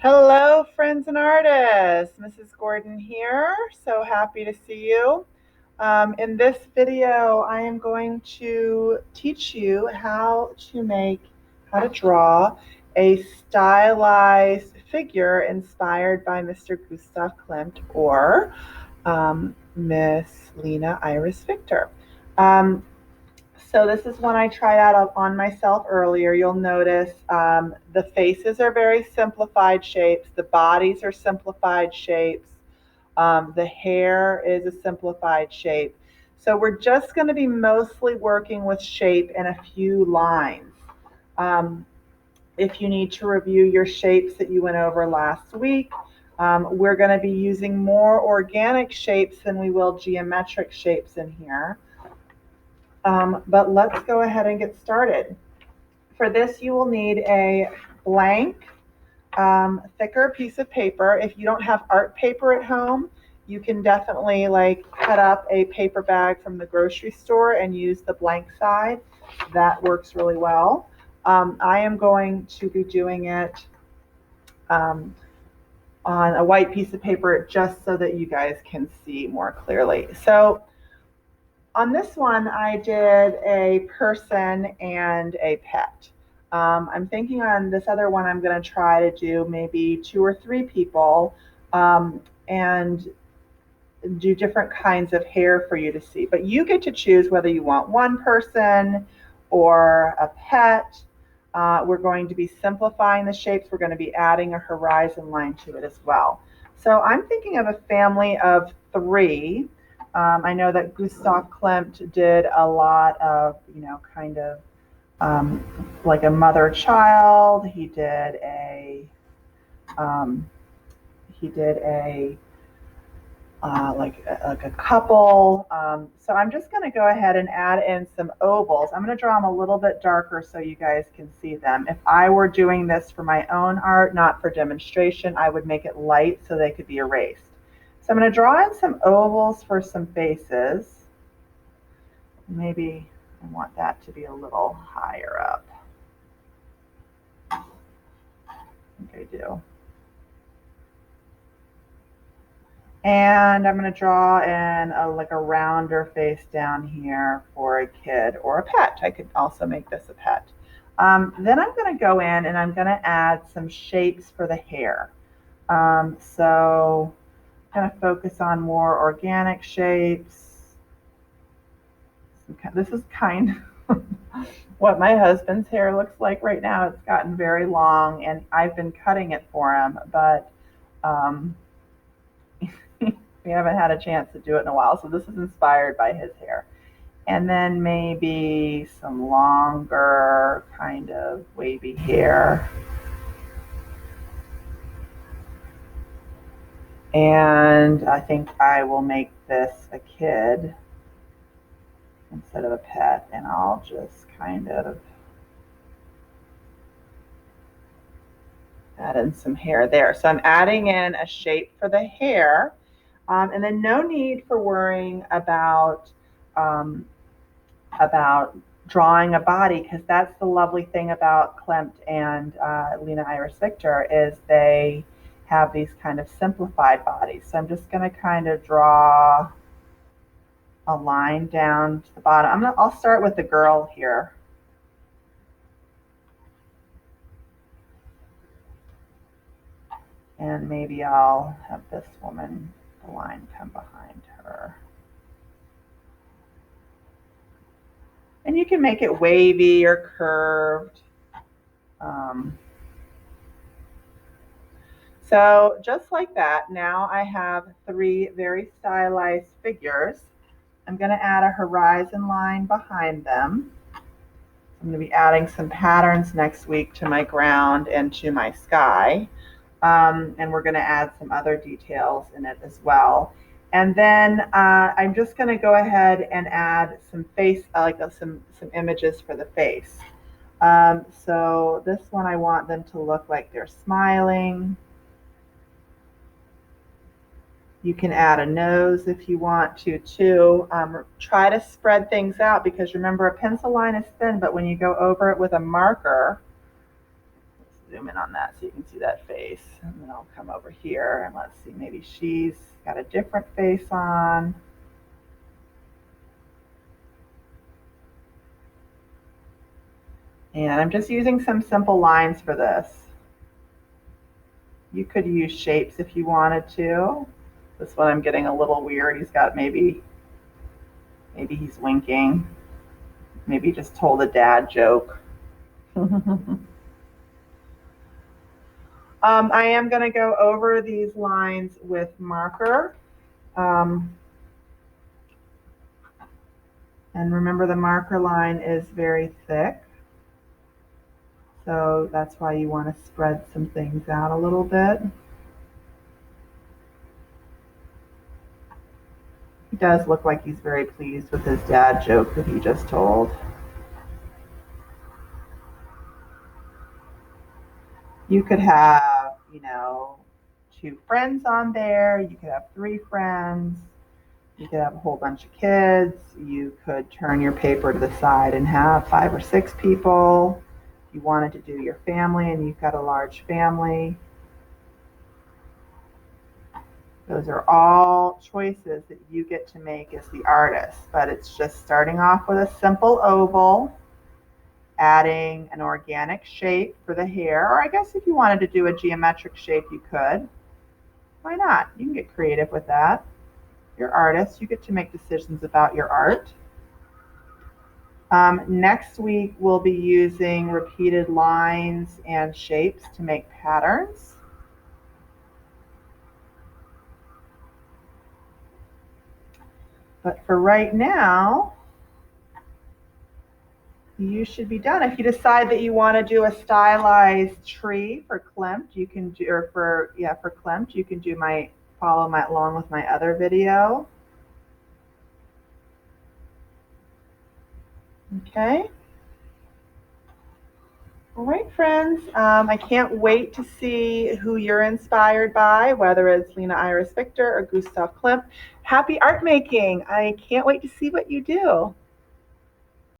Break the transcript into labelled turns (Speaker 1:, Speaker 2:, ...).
Speaker 1: Hello, friends and artists. Mrs. Gordon here. So happy to see you. In this video, I am going to teach you how to draw a stylized figure inspired by Mr. Gustav Klimt or Miss Lena Iris Victor. Um, so this is one I tried out on myself earlier. You'll notice the faces are very simplified shapes. The bodies are simplified shapes. The hair is a simplified shape. So we're just going to be mostly working with shape and a few lines. Um, if you need to review your shapes that you went over last week, we're going to be using more organic shapes than we will geometric shapes in here. But let's go ahead and get started. For this, you will need a blank, thicker piece of paper. If you don't have art paper at home, you can definitely cut up a paper bag from the grocery store and use the blank side. That works really well. I am going to be doing it on a white piece of paper just so that you guys can see more clearly. So on this one, I did a person and a pet. I'm thinking on this other one, I'm going to try to do maybe 2 or 3 people and do different kinds of hair for you to see. But you get to choose whether you want one person or a pet. We're going to be simplifying the shapes. We're going to be adding a horizon line to it as well. So I'm thinking of a family of 3. I know that Gustav Klimt did a lot of, kind of like a mother-child. He did a like a couple. So I'm just going to go ahead and add in some ovals. I'm going to draw them a little bit darker so you guys can see them. If I were doing this for my own art, not for demonstration, I would make it light so they could be erased. So I'm going to draw in some ovals for some faces. Maybe I want that to be a little higher up. I think I do. And I'm going to draw in like a rounder face down here for a kid or a pet. I could also make this a pet. Then I'm going to go in and I'm going to add some shapes for the hair. So I'm going to focus on more organic shapes. This is kind of what my husband's hair looks like right now. It's gotten very long and I've been cutting it for him, but we haven't had a chance to do it in a while. So this is inspired by his hair. And then maybe some longer kind of wavy hair. And I think I will make this a kid instead of a pet, and I'll just kind of add in some hair there. So I'm adding in a shape for the hair, and then no need for worrying about drawing a body, because that's the lovely thing about Klimt and Lena Iris Victor is they have these kind of simplified bodies. So I'm just going to kind of draw a line down to the bottom. I'll start with the girl here. And maybe I'll have this woman, the line come behind her. And you can make it wavy or curved. So just like that, now I have 3 very stylized figures. I'm going to add a horizon line behind them. I'm going to be adding some patterns next week to my ground and to my sky. And we're going to add some other details in it as well. And then I'm just going to go ahead and add some face, some images for the face. So this one, I want them to look like they're smiling. You can add a nose if you want to too. Try to spread things out, because remember, a pencil line is thin, but when you go over it with a marker, zoom in on that so you can see that face. And then I'll come over here and let's see, maybe she's got a different face on. And I'm just using some simple lines for this. You could use shapes if you wanted to. This one I'm getting a little weird. He's got maybe he's winking. Maybe he just told a dad joke. I am going to go over these lines with marker. And remember, the marker line is very thick. So that's why you want to spread some things out a little bit. He does look like he's very pleased with his dad joke that he just told. You could have, 2 friends on there. You could have 3 friends. You could have a whole bunch of kids. You could turn your paper to the side and have 5 or 6 people. If you wanted to do your family and you've got a large family. Those are all choices that you get to make as the artist, but it's just starting off with a simple oval, adding an organic shape for the hair, or I guess if you wanted to do a geometric shape, you could. Why not? You can get creative with that. You're artists, you get to make decisions about your art. Next week, we'll be using repeated lines and shapes to make patterns. But for right now, you should be done. If you decide that you want to do a stylized tree for Klimt, you can do, or for Klimt, you can do follow along with my other video. Okay. All right, friends. I can't wait to see who you're inspired by, whether it's Lena Iris Victor or Gustav Klimt. Happy art making. I can't wait to see what you do.